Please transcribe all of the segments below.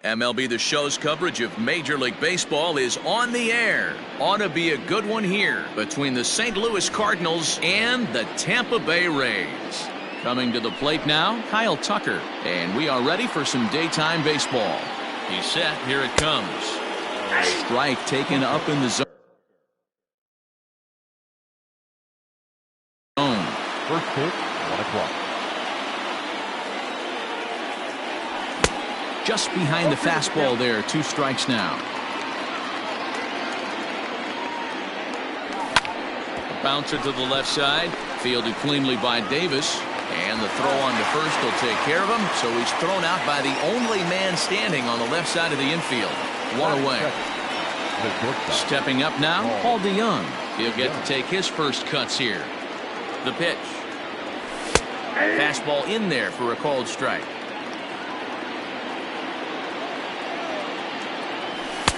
MLB The Show's coverage of Major League Baseball is on the air. Ought to be a good one here between the St. Louis Cardinals and the Tampa Bay Rays. Coming to the plate now, Kyle Tucker. And we are ready for some daytime baseball. He's set. Here it comes. Strike taken up in the zone. First pitch, 1 o'clock. Just behind the fastball there. 2 strikes now. A bouncer to the left side. Fielded cleanly by Davis. And the throw on to first will take care of him. So he's thrown out by the only man standing on the left side of the infield. 1 away. Stepping up now, Paul DeYoung. He'll get to take his first cuts here. The pitch. Fastball in there for a called strike.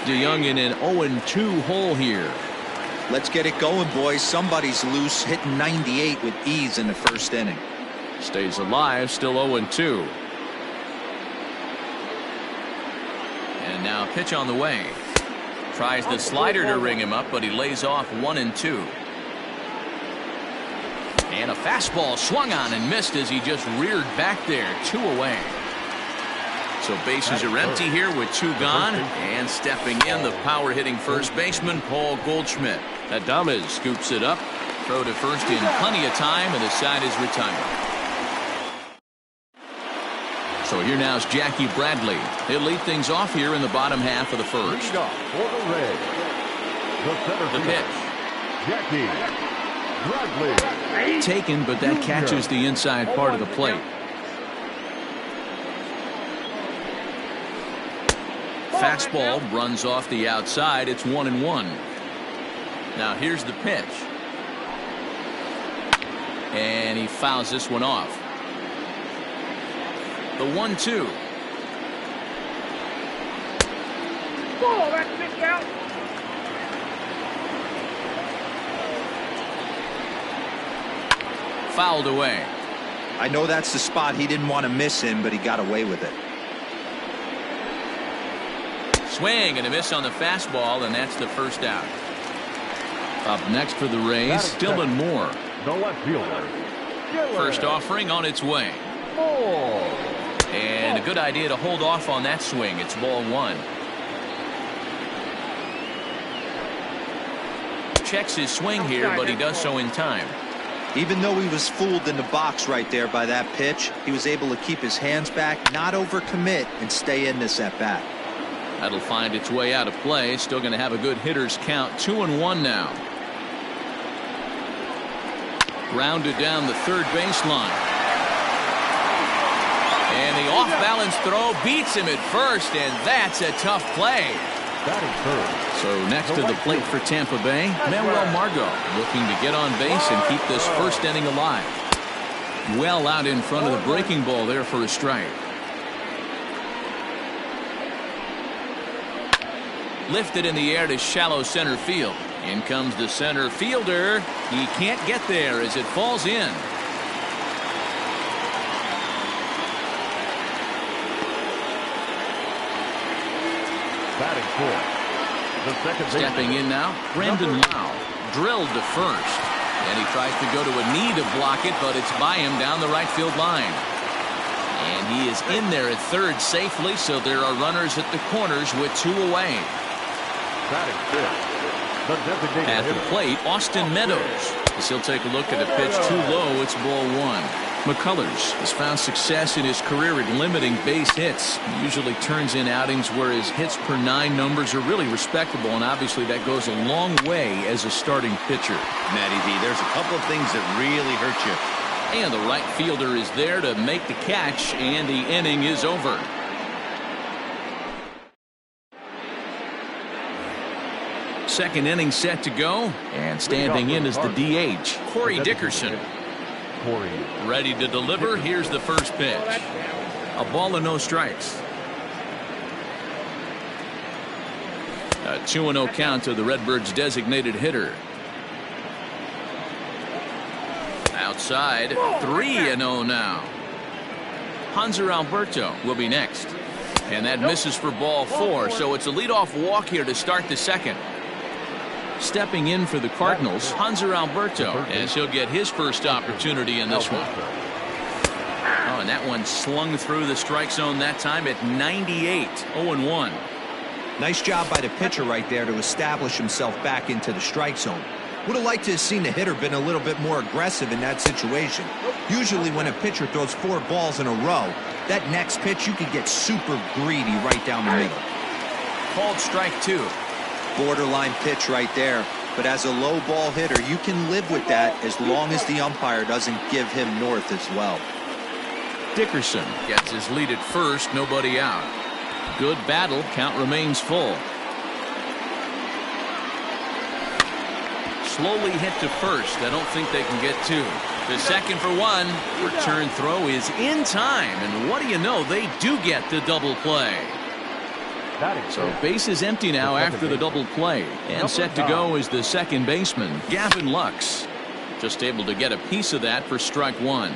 DeYoung in an 0-2 hole here. Let's get it going, boys. Somebody's loose, hitting 98 with ease in the first inning. Stays alive, still 0-2. And now a pitch on the way. Tries the slider to ring him up, but he lays off 1-2. And a fastball swung on and missed as he just reared back there. 2 away. So bases are empty here with 2 gone. And stepping in, the power hitting first baseman, Paul Goldschmidt. Adames scoops it up. Throw to first in plenty of time, and the side is retired. So here now is Jackie Bradley. He'll lead things off here in the bottom half of the first. The pitch. Jackie Bradley. Taken, but that catches the inside part of the plate. Fastball runs off the outside. It's 1-1. Now here's the pitch. And he fouls this one off. The 1-2. Oh, that's pitch out. Fouled away. I know that's the spot he didn't want to miss in, but he got away with it. Swing and a miss on the fastball, and that's the first out. Up next for the Rays, Dylan Moore. The left fielder. First offering on its way. And a good idea to hold off on that swing. It's ball 1. Checks his swing here, but he does so in time. Even though he was fooled in the box right there by that pitch, he was able to keep his hands back, not overcommit, and stay in this at bat. That'll find its way out of play. Still going to have a good hitter's count. 2-1 now. Grounded down the third baseline. And the off-balance throw beats him at first, and that's a tough play. So next to the plate for Tampa Bay, Manuel Margot looking to get on base and keep this first inning alive. Well out in front of the breaking ball there for a strike. Lifted in the air to shallow center field. In comes the center fielder. He can't get there as it falls in. Batting fourth. The second Stepping in now, Brandon Lau. Drilled to first. And he tries to go to a knee to block it, but it's by him down the right field line. And he is in there at third safely, so there are runners at the corners with 2 away. Batting fifth. At the plate, Austin Meadows. As he'll take a look at a pitch too low, it's ball 1. McCullers has found success in his career at limiting base hits. He usually turns in outings where his hits per 9 numbers are really respectable, and obviously that goes a long way as a starting pitcher. Matty V, there's a couple of things that really hurt you. And the right fielder is there to make the catch, and the inning is over. Second inning set to go, and standing in is the DH, Corey Dickerson. Ready to deliver. Here's the first pitch. A ball and no strikes. A 2-0 count to the Redbirds' designated hitter. Outside, 3-0 now. Hanser Alberto will be next. And that misses for ball 4, so it's a leadoff walk here to start the second. Stepping in for the Cardinals, Hanser Alberto, as he'll get his first opportunity in this one. Oh, and that one slung through the strike zone that time at 98, 0-1. Nice job by the pitcher right there to establish himself back into the strike zone. Would have liked to have seen the hitter been a little bit more aggressive in that situation. Usually when a pitcher throws 4 balls in a row, that next pitch you could get super greedy right down the middle. Called strike 2. Borderline pitch right there. But as a low ball hitter, you can live with that as long as the umpire doesn't give him north as well. Dickerson gets his lead at first, nobody out. Good battle, count remains full. Slowly hit to first. I don't think they can get 2. The second for 1. Return throw is in time, and what do you know, they do get the double play. So base is empty now after the double play, and set to go is the second baseman, Gavin Lux. Just able to get a piece of that for strike 1.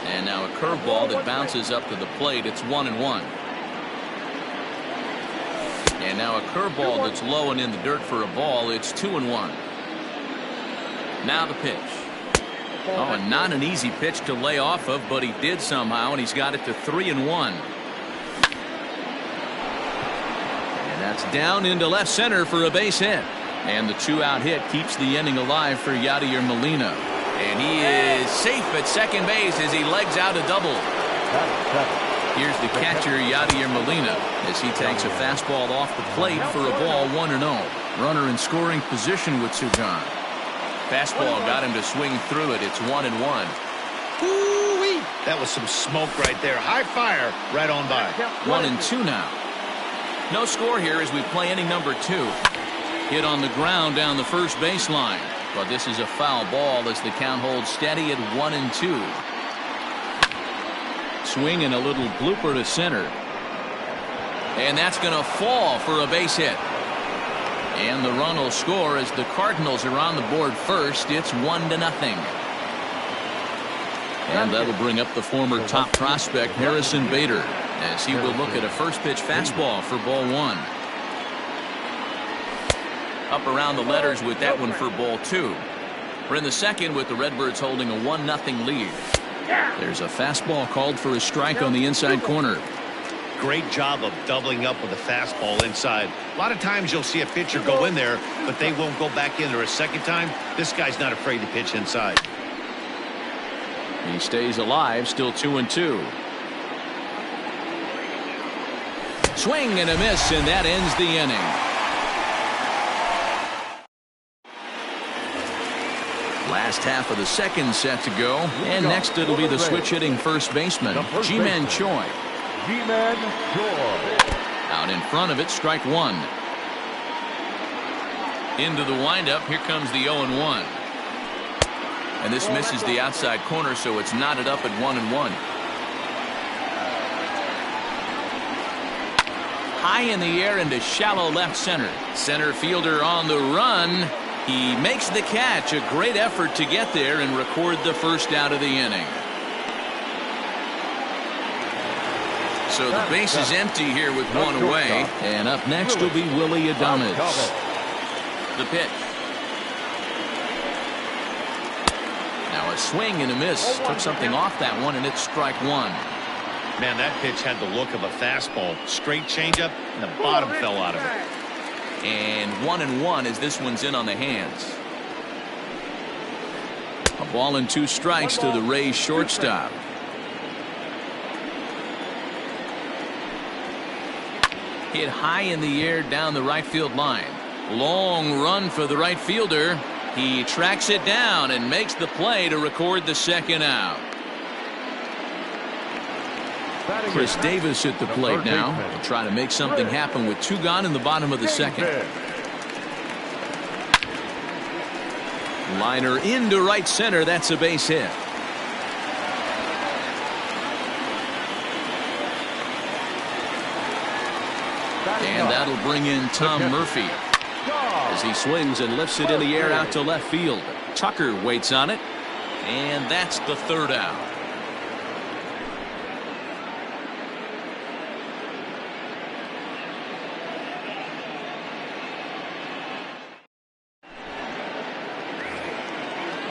And now a curveball that bounces up to the plate. It's 1-1. And now a curveball that's low and in the dirt for a ball. It's 2-1. Now the pitch. Oh, and not an easy pitch to lay off of, but he did somehow, and he's got it to 3-1. And that's down into left center for a base hit. And the 2-out hit keeps the inning alive for Yadier Molina. And he is safe at second base as he legs out a double. Here's the catcher, Yadier Molina, as he takes a fastball off the plate for a ball 1-0. Runner in scoring position with two gone. Fastball got him to swing through it. It's 1-1. Ooh-wee. That was some smoke right there. High fire right on by. 1-2 now. No score here as we play inning number 2. Hit on the ground down the first baseline. But this is a foul ball as the count holds steady at 1-2. Swing and a little blooper to center. And that's going to fall for a base hit. And the run will score as the Cardinals are on the board first. It's 1-0. And that'll bring up the former top prospect Harrison Bader as he will look at a first pitch fastball for ball 1. Up around the letters with that one for ball 2. We're in the second with the Redbirds holding a 1-0 lead. There's a fastball called for a strike on the inside corner. Great job of doubling up with a fastball inside. A lot of times you'll see a pitcher go in there, but they won't go back in there a second time. This guy's not afraid to pitch inside. He stays alive, still 2-2. Swing and a miss, and that ends the inning. Last half of the second set to go, and next it'll be the switch hitting first baseman, Ji-Man Choi. Ji-Man Choi. Out in front of it, strike 1. Into the windup, here comes the 0-1. And this misses the outside corner, so it's knotted up at 1-1. High in the air into shallow left center. Center fielder on the run. He makes the catch. A great effort to get there and record the first out of the inning. So the base is empty here with one away. And up next will be Willie Adames. The pitch. Now a swing and a miss. Took something off that one, and it's strike 1. Man, that pitch had the look of a fastball. Straight changeup, and the bottom fell out of it. And 1-1 as this one's in on the hands. A ball and 2 strikes to the Rays shortstop. Hit high in the air down the right field line. Long run for the right fielder. He tracks it down and makes the play to record the second out. Chris Davis at the plate now. He'll try to make something happen with 2 gone in the bottom of the second. Liner into right center. That's a base hit. And that'll bring in Tom Murphy as he swings and lifts it in the air out to left field. Tucker waits on it, and that's the 3rd out.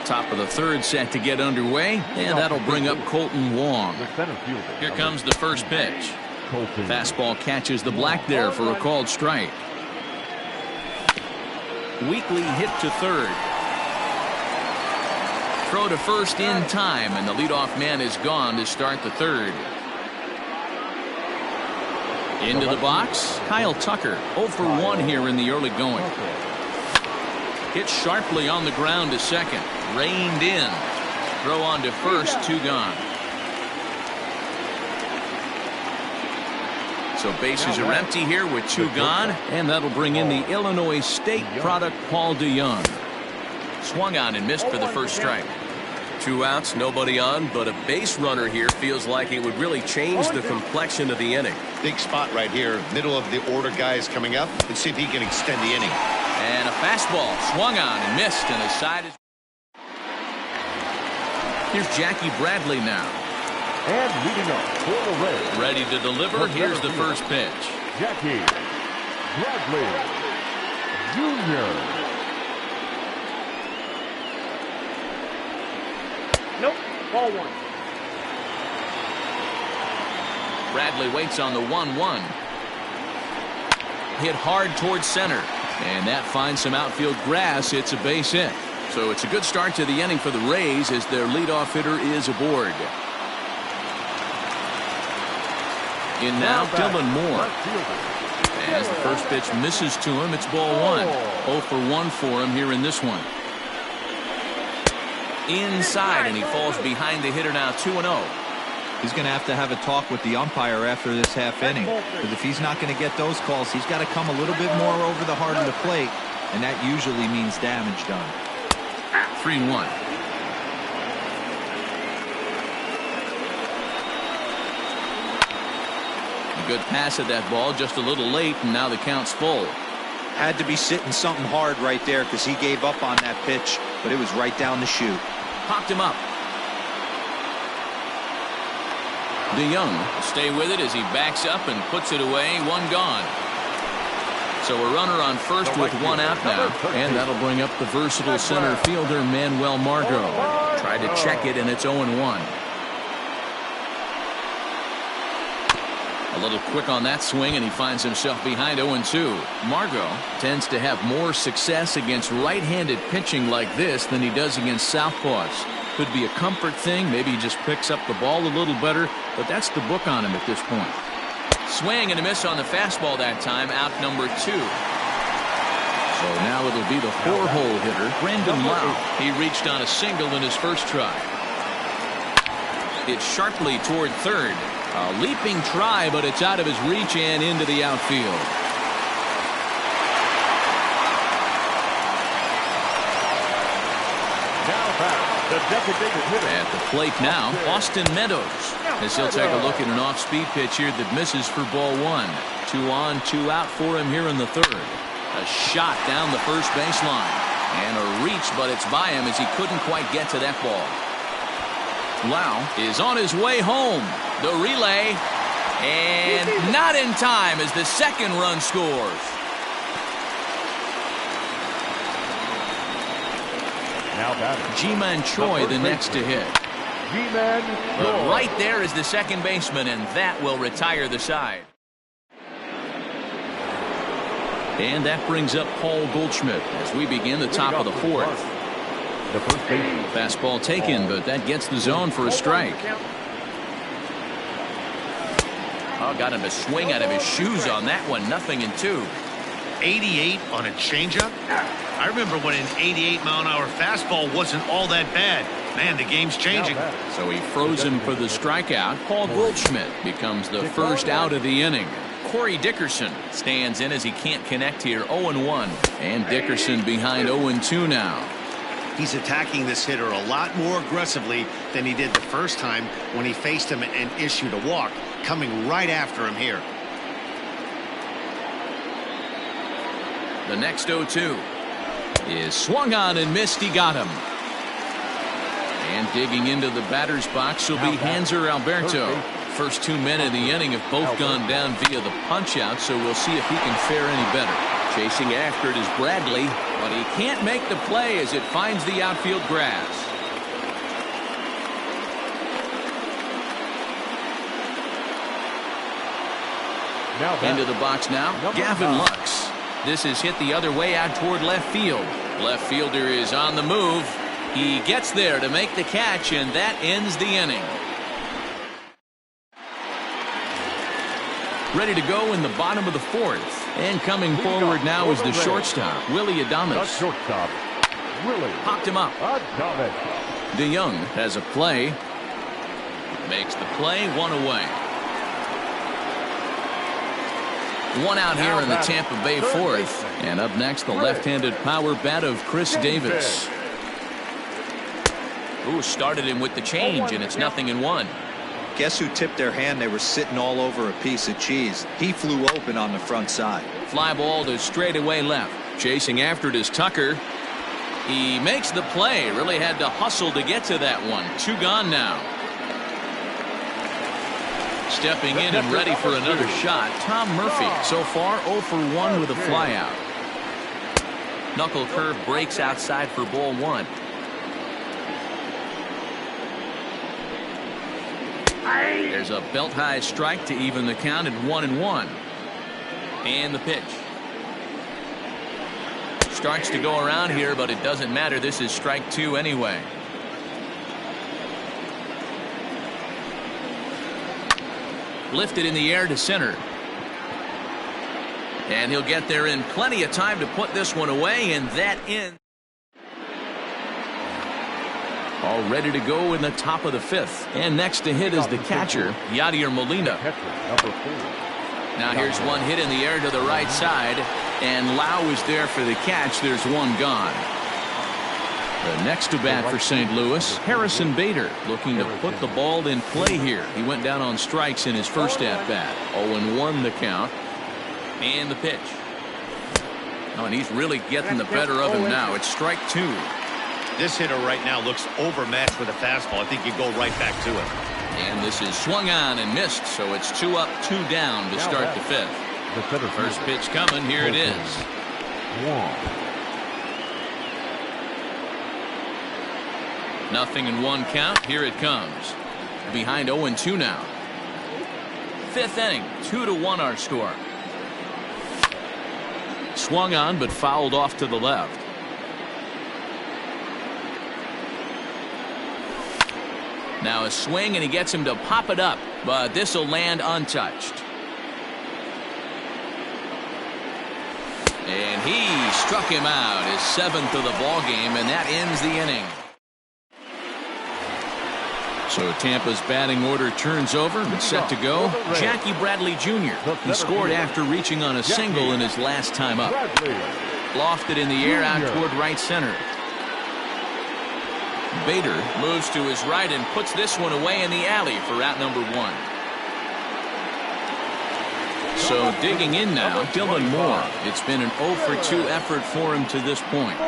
Top of the third set to get underway, and that'll bring up Colton Wong. The center fielder. Here comes the first pitch. Colton. Fastball catches the black there for a called strike. Weekly hit to third. Throw to first in time, and the leadoff man is gone to start the third. Into the box, Kyle Tucker, 0 for 1 here in the early going. Hit sharply on the ground to second. Reined in. Throw on to first, 2 gone. So bases are empty here with 2 gone, and that'll bring in the Illinois State product, Paul DeYoung. Swung on and missed for the first strike. 2 outs, nobody on, but a base runner here feels like it would really change the complexion of the inning. Big spot right here. Middle of the order guys coming up. Let's see if he can extend the inning. And a fastball swung on and missed, and his side is. Here's Jackie Bradley now. And leading up for the Reds. Ready to deliver. Here's the first pitch. Jackie Bradley Jr. Nope. Ball 1. Bradley waits on the 1-1. Hit hard towards center. And that finds some outfield grass. It's a base hit. So it's a good start to the inning for the Rays as their leadoff hitter is aboard. In now, Dylan Moore. As the first pitch misses to him, it's ball 1. 0 for 1 for him here in this one. Inside, and he falls behind the hitter now, 2-0. He's going to have a talk with the umpire after this half inning, because if he's not going to get those calls, he's got to come a little bit more over the heart of the plate, and that usually means damage done. 3-1. A good pass at that ball, just a little late, and now the count's full. Had to be sitting something hard right there because he gave up on that pitch, but it was right down the chute. Popped him up. DeYoung will stay with it as he backs up and puts it away. 1 gone. So a runner on first with 1 out now, and that'll bring up the versatile center fielder Manuel Margot. Tried to check it, and it's 0-1. A little quick on that swing, and he finds himself behind 0-2. Margot tends to have more success against right-handed pitching like this than he does against southpaws. Could be a comfort thing. Maybe he just picks up the ball a little better, but that's the book on him at this point. Swing and a miss on the fastball that time, out number 2. So now it'll be the 4-hole hitter, Brandon Lau. He reached on a single in his first try. It's sharply toward third. A leaping try, but it's out of his reach and into the outfield. At the plate now, Austin Meadows, as he'll take a look at an off-speed pitch here that misses for ball 1. 2 on, 2 out for him here in the third. A shot down the first baseline. And a reach, but it's by him as he couldn't quite get to that ball. Lau is on his way home. The relay, and not in time as the second run scores. Now batting. Ji-Man Choi the next to hit. Ji-Man But Choi. right there is the second baseman, and that will retire the side. And that brings up Paul Goldschmidt as we begin the top of the fourth. The first baseman. Fastball taken, but that gets the zone for a strike. Oh, got him to swing out of his shoes on that one. 0-2. 88 on a changeup? I remember when an 88-mile-an-hour fastball wasn't all that bad. Man, the game's changing. So he froze him for the strikeout. Paul Goldschmidt becomes the first out of the inning. Corey Dickerson stands in as he can't connect here. 0-1. And Dickerson behind 0-2 now. He's attacking this hitter a lot more aggressively than he did the first time when he faced him and issued a walk. Coming right after him here. The next 0-2 is swung on and missed. He got him. And digging into the batter's box will be Hanser Alberto. First 2 men of the inning have both gone down via the punch out, so we'll see if he can fare any better. Chasing after it is Bradley. but he can't make the play as it finds the outfield grass. Into the box now, Gavin Lux. This is hit the other way out toward left field. Left fielder is on the move. He gets there to make the catch, and that ends the inning. Ready to go in the bottom of the fourth. And coming forward now is the shortstop, Willie Adames. The shortstop, Willie. Popped him up. Adames. DeYoung has a play. Makes the play, one away. One out here in the Tampa Bay fourth. And up next, the left-handed power bat of Chris Davis. Ooh, started him with the change, and it's 0-1. Guess who tipped their hand? They were sitting all over a piece of cheese. He flew open on the front side. Fly ball to straightaway left. Chasing after it is Tucker. He makes the play. Really had to hustle to get to that one. 2 gone now. Stepping in and ready for another shot, Tom Murphy. So far 0 for 1 with a flyout. Knuckle curve breaks outside for ball 1. There's a belt-high strike to even the count at 1-1. And the pitch. Starts to go around here, but it doesn't matter. This is strike 2 anyway. Lifted in the air to center. And he'll get there in plenty of time to put this one away, and that ends. All ready to go in the top of the 5th. And next to hit is the catcher, Yadier Molina. Now here's one hit in the air to the right side, and Lau is there for the catch. There's 1 gone. The next to bat for St. Louis, Harrison Bader, looking to put the ball in play here. He went down on strikes in his first at-bat. 0-1 the count. And the pitch. Oh, and he's really getting the better of him now. It's strike 2. This hitter right now looks overmatched with a fastball. I think you go right back to it. And this is swung on and missed, so it's 2 up, 2 down to start the 5th. First pitch coming. Here it is. 0-1 count. Here it comes. Behind 0-2 now. 5th inning. 2-1 our score. Swung on but fouled off to the left. Now a swing, and he gets him to pop it up, but this will land untouched. And he struck him out, his 7th of the ball game, and that ends the inning. So Tampa's batting order turns over and set to go. Jackie Bradley Jr. He scored after reaching on a single in his last time up. Lofted in the air out toward right center. Bader moves to his right and puts this one away in the alley for out number 1. So digging in now, Dylan Moore. It's been an 0 for 2 effort for him to this point.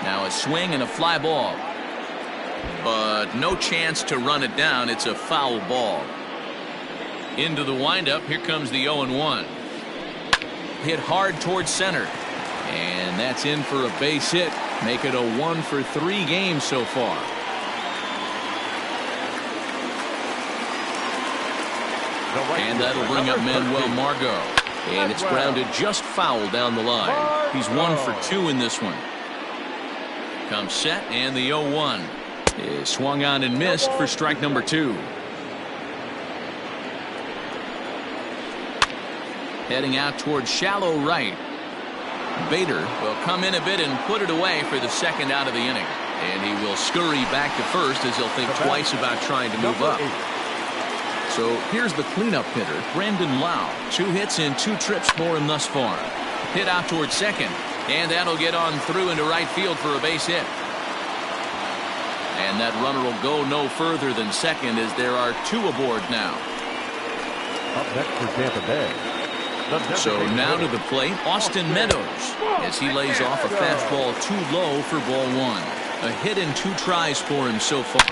Now a swing and a fly ball. But no chance to run it down. It's a foul ball. Into the windup. Here comes the 0-1. Hit hard towards center. And that's in for a base hit. Make it a 1 for 3 games so far. And that'll bring up Manuel Margot. And it's grounded just foul down the line. He's 1 for 2 in this one. Comes set, and the 0-1 is swung on and missed for strike number 2. Heading out towards shallow right. Bader will come in a bit and put it away for the 2nd out of the inning. And he will scurry back to first as he'll think twice about trying to move up. So here's the cleanup hitter, Brandon Lau. 2 hits and 2 trips for him thus far. Hit out towards second, and that'll get on through into right field for a base hit. And that runner will go no further than second as there are 2 aboard now. Up next for Tampa Bay. So now to the plate, Austin Meadows, as he lays off a fastball too low for ball 1. A hit and 2 tries for him so far.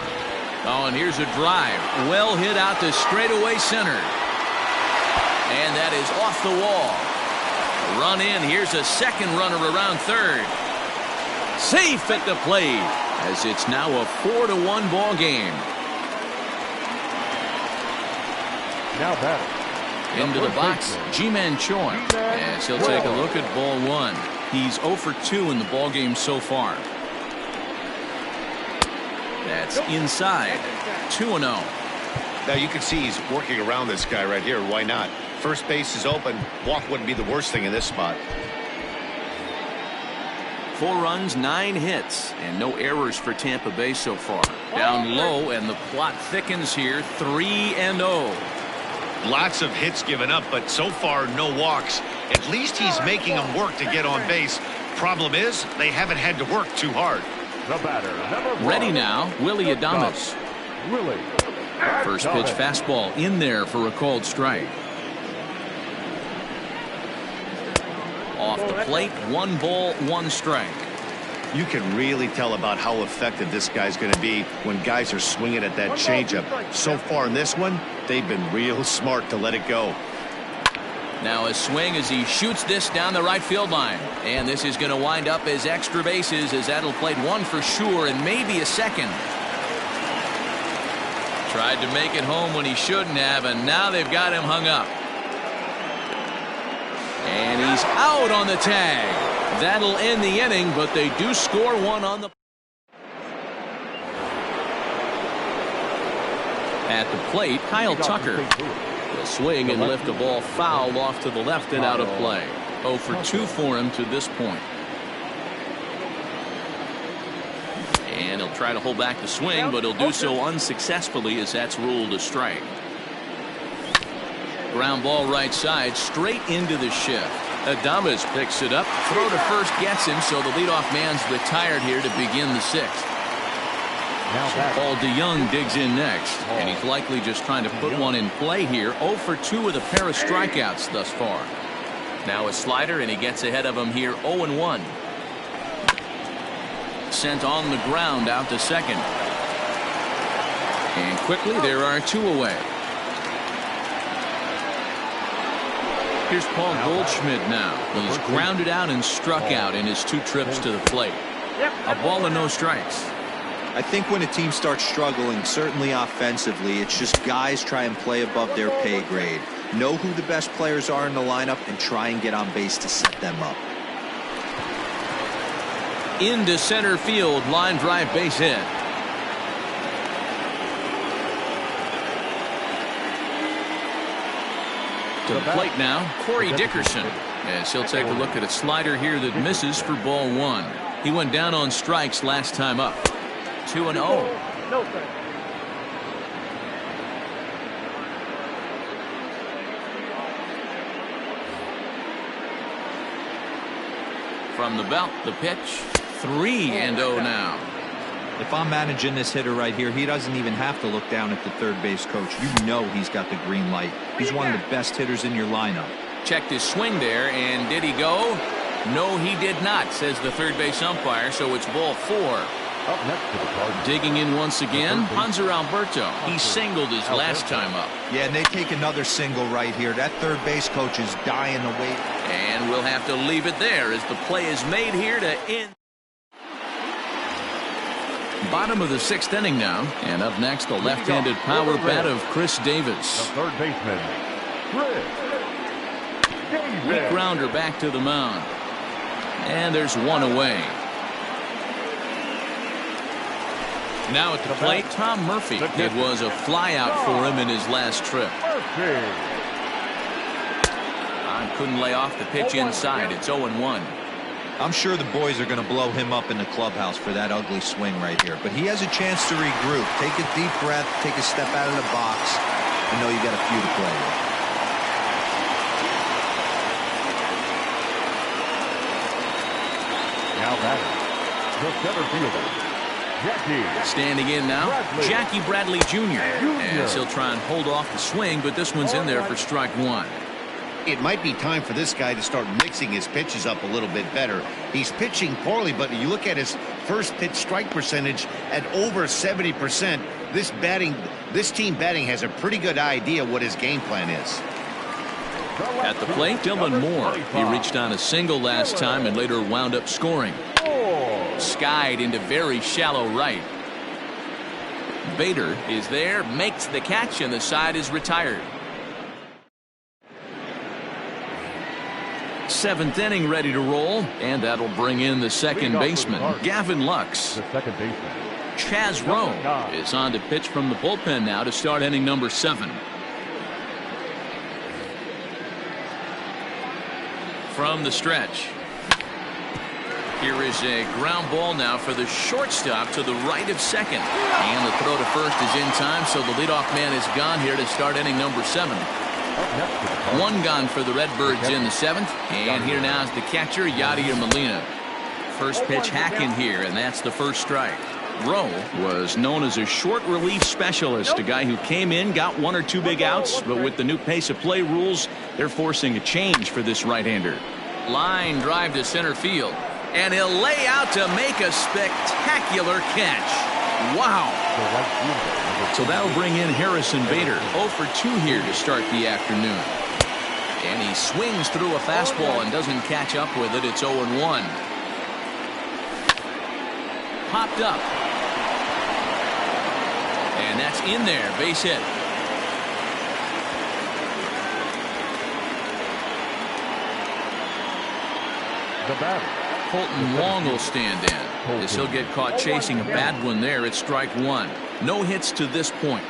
Oh, and here's a drive. Well hit out to straightaway center. And that is off the wall. A run in. Here's a second runner around third. Safe at the plate, as it's now a 4-1 ball game. Now batting. Into the box, Ji-Man Choi, as he'll take a look at ball one. He's 0 for 2 in the ball game so far. That's inside. 2-0. Now you can see he's working around this guy right here. Why not? First base is open. Walk wouldn't be the worst thing in this spot. 4 runs, 9 hits, and no errors for Tampa Bay so far. Down low, and the plot thickens here. 3-0. Lots of hits given up, but so far no walks. At least he's making them work to get on base. Problem is, they haven't had to work too hard. The batter, number 1. Ready now, Willie Adames. Willie. First pitch fastball in there for a called strike. Off the plate, 1 ball, 1 strike. You can really tell about how effective this guy's going to be when guys are swinging at that changeup. So far in this one, they've been real smart to let it go. Now a swing as he shoots this down the right field line. And this is going to wind up as extra bases, as that'll play 1 for sure and maybe a second. Tried to make it home when he shouldn't have, and now they've got him hung up. And he's out on the tag. That'll end the inning, but they do score 1 on the... At the plate, Kyle Tucker will swing and lift a ball foul off to the left and out of play. 0 for 2 for him to this point. And he'll try to hold back the swing, but he'll do so unsuccessfully, as that's ruled a strike. Ground ball right side, straight into the shift. Adames picks it up. Throw to first gets him, so the leadoff man's retired here to begin the 6th. Paul DeYoung digs in next, and he's likely just trying to put one in play here. 0 for 2 with a pair of strikeouts thus far. Now a slider, and he gets ahead of him here. 0-1. Sent on the ground out to second. And quickly there are 2 away. Here's Paul Goldschmidt now. He's grounded out and struck out in his 2 trips to the plate. A ball and no strikes. I think when a team starts struggling, certainly offensively, it's just guys try and play above their pay grade. Know who the best players are in the lineup and try and get on base to set them up. Into center field, line drive, base hit. To the plate now, Corey Dickerson, as he'll take a look at a slider here that misses for ball 1. He went down on strikes last time up. 2-0. No, sir. From the belt, the pitch. 3-0 now. If I'm managing this hitter right here, he doesn't even have to look down at the third base coach. You know he's got the green light. He's one of the best hitters in your lineup. Checked his swing there, and did he go? No, he did not, says the third base umpire, so it's ball 4. Up next to the Cardinals. Digging in once again, Hanser Alberto. He singled his last time up. Yeah, and they take another single right here. That third base coach is dying to wait. And we'll have to leave it there as the play is made here to end. Bottom of the 6th inning now, and up next the left-handed power bat of Chris Davis. The third baseman, Chris Davis. Weak grounder back to the mound, and there's 1 away. Now at the plate, Tom Murphy. It was a flyout for him in his last trip. Couldn't lay off the pitch inside. It's 0-1. I'm sure the boys are going to blow him up in the clubhouse for that ugly swing right here. But he has a chance to regroup. Take a deep breath. Take a step out of the box. I know you got a few to play with. Now batting, the center fielder, Jackie. Standing in now, Jackie Bradley Jr. As he'll try and hold off the swing, but this one's in there for strike 1. It might be time for this guy to start mixing his pitches up a little bit better. He's pitching poorly, but you look at his first pitch strike percentage at over 70%. This team batting has a pretty good idea what his game plan is. At the plate, Dylan Moore. He reached on a single last time and later wound up scoring. Skied into very shallow right. Bader is there, makes the catch, and the side is retired. 7th inning ready to roll, and that'll bring in the second baseman, Gavin Lux. The second baseman. Chaz Rowe is on to pitch from the bullpen now to start inning number 7. From the stretch. Here is a ground ball now for the shortstop to the right of second. And the throw to first is in time, so the leadoff man is gone here to start inning number 7. One gone for the Redbirds in the 7th. And here now is the catcher, Yadier Molina. First pitch hacking here, and that's the first strike. Rowe was known as a short relief specialist, a guy who came in, got 1 or 2 big outs, but with the new pace of play rules, they're forcing a change for this right-hander. Line drive to center field, and he'll lay out to make a spectacular catch. Wow. So that'll bring in Harrison Bader, 0 for 2 here to start the afternoon. And he swings through a fastball and doesn't catch up with it. It's 0-1. Popped up. And that's in there, base hit. The batter. Colton Wong will stand in, as he'll get caught chasing a bad one there. It's strike 1. No hits to this point.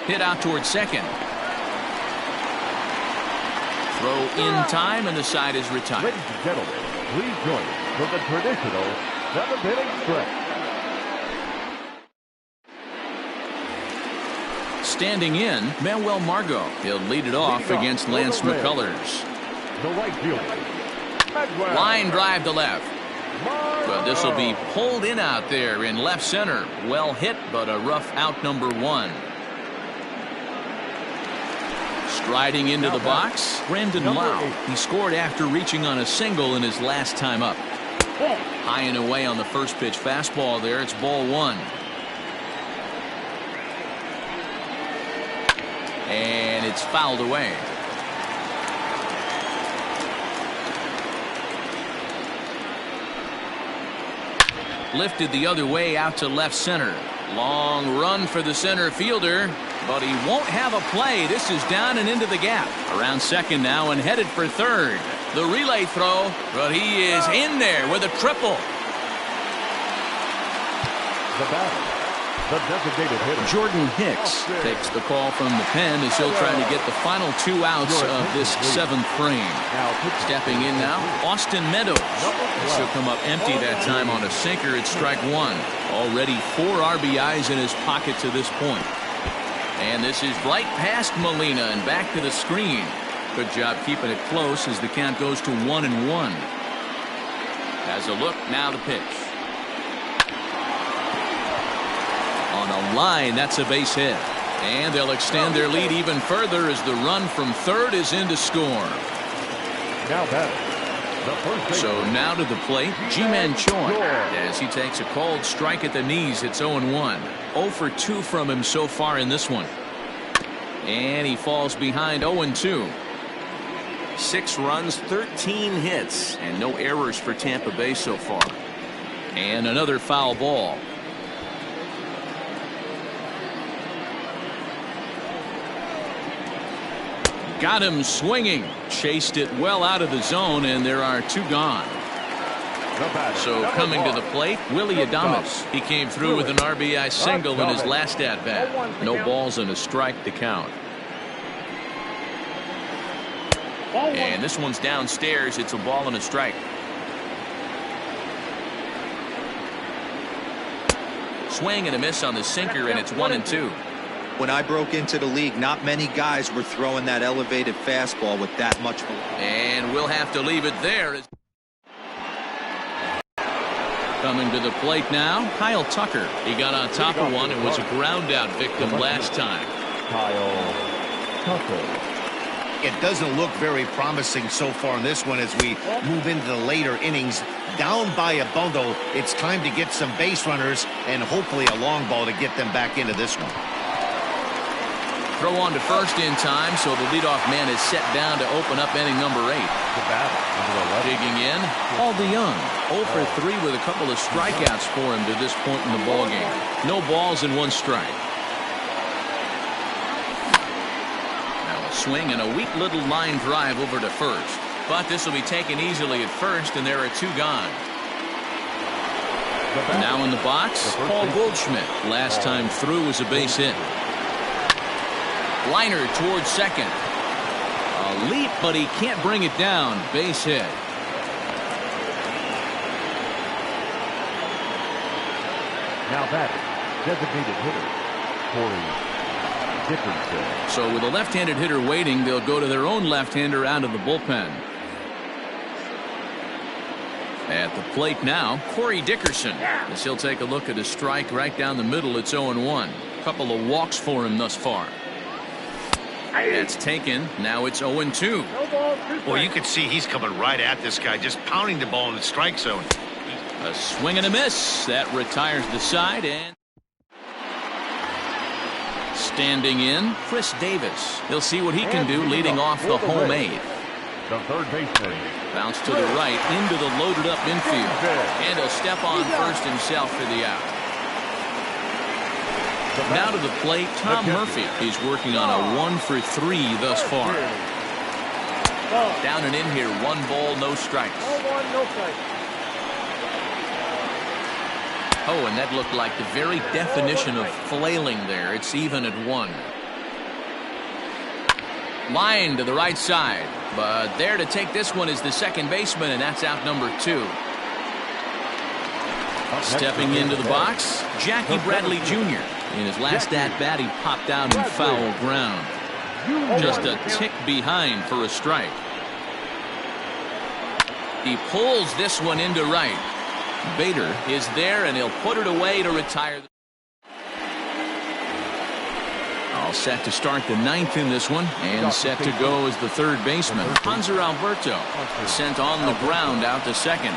Hit out towards second. Throw in time, and the side is retired. Ladies and gentlemen, please join us for the traditional 7th inning stretch. Standing in, Manuel Margot. He'll lead it off against Lance McCullers. The right fielder. Line drive to left. But this will be pulled in out there in left center. Well hit, but a rough out number 1. Striding into the box, Brandon Lau. He scored after reaching on a single in his last time up. High and away on the first pitch fastball there. It's ball 1. And it's fouled away. Lifted the other way out to left center. Long run for the center fielder, but he won't have a play. This is down and into the gap. Around second now and headed for third. The relay throw, but he is in there with a triple. The batter. The designated hitter. Jordan Hicks takes the call from the pen as he'll try to get the final 2 outs of this 7th frame. Stepping in now, Austin Meadows. This will come up empty that time on a sinker. It's strike 1. Already 4 RBIs in his pocket to this point. And this is right past Molina and back to the screen. Good job keeping it close as the count goes to 1-1. Has a look, now the pitch. On a line, that's a base hit. And they'll extend their lead even further as the run from third is in to score. Now batter. So now to the plate, Ji-Man Choi, as he takes a cold strike at the knees. It's 0-1. 0 for 2 from him so far in this one. And he falls behind 0-2. 6 runs, 13 hits, and no errors for Tampa Bay so far. And another foul ball. Got him swinging. Chased it well out of the zone, and there are 2 gone. So coming to the plate, Willie Adames. He came through with an RBI single in his last at-bat. No balls and a strike to count. And this one's downstairs. It's a ball and a strike. Swing and a miss on the sinker, and it's 1-2. When I broke into the league, not many guys were throwing that elevated fastball with that much velocity. And we'll have to leave it there. Coming to the plate now, Kyle Tucker. He got on top of one and was a ground out victim last time. Kyle Tucker. It doesn't look very promising so far in this one as we move into the later innings. Down by a bundle, it's time to get some base runners and hopefully a long ball to get them back into this one. Throw on to first in time, so the leadoff man is set down to open up inning number 8. Digging in, Paul DeYoung, 0 for 3 with a couple of strikeouts for him to this point in the ballgame. No balls and 1 strike. Now a swing and a weak little line drive over to first. But this will be taken easily at first, and there are 2 gone. Now in the box, Paul Goldschmidt. Last time through was a base hit. Liner towards second. A leap, but he can't bring it down. Base hit. Now batting, designated hitter, Corey Dickerson. So with a left-handed hitter waiting, they'll go to their own left-hander out of the bullpen. At the plate now, Corey Dickerson. As he'll take a look at a strike right down the middle. It's 0-1. Couple of walks for him thus far. It's taken. Now it's 0-2. Well, you can see he's coming right at this guy, just pounding the ball in the strike zone. A swing and a miss. That retires the side. And standing in, Chris Davis. He'll see what he can do leading off the home 8th. The third baseman. Bounce to the right into the loaded up infield. And he'll step on first himself for the out. Now to the plate, Tom Murphy. He's working on a 1 for 3 thus far. Down and in here, 1 ball, no strikes. Oh, and that looked like the very definition of flailing there. It's even at 1. Line to the right side. But there to take this one is the second baseman, and that's out number 2. Stepping into the box, Jackie Bradley Jr. In his last at-bat, he popped out in foul ground. Just a tick behind for a strike. He pulls this one into right. Bader is there, and he'll put it away to retire. All set to start the 9th in this one, and set to go as the third baseman, Hanser Alberto, sent on the ground out to second.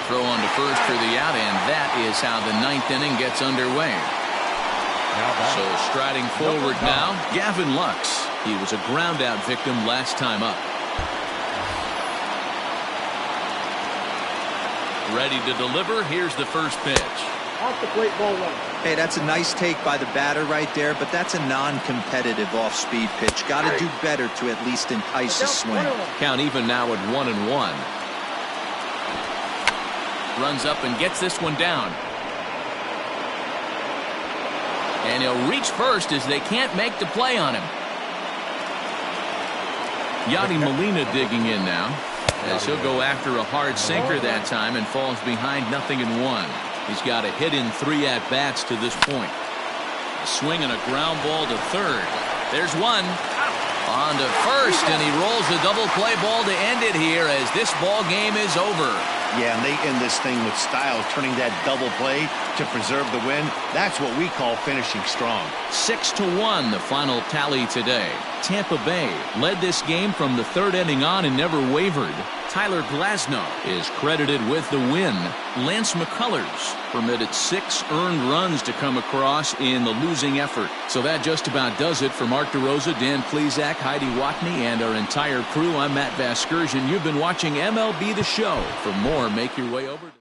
Throw on to first for the out, and that is how the 9th inning gets underway. So striding forward now, Gavin Lux. He was a ground out victim last time up. Ready to deliver. Here's the first pitch. Off the plate, ball 1. Hey, that's a nice take by the batter right there, but that's a non-competitive off-speed pitch. Got to do better to at least entice a swing. Count even now at 1-1. Runs up and gets this one down. And he'll reach first as they can't make the play on him. Yadi Molina digging in now, as he'll go after a hard sinker that time and falls behind 0-1. He's got a hit in 3 at-bats to this point. A swing and a ground ball to third. There's one. On to first, and he rolls the double play ball to end it here as this ball game is over. Yeah, and they end this thing with style, turning that double play to preserve the win. That's what we call finishing strong. 6-1, the final tally today. Tampa Bay led this game from the 3rd inning on and never wavered. Tyler Glasnow is credited with the win. Lance McCullers permitted 6 earned runs to come across in the losing effort. So that just about does it. For Mark DeRosa, Dan Plesac, Heidi Watney, and our entire crew, I'm Matt Vasgersian. You've been watching MLB The Show. For more, make your way over to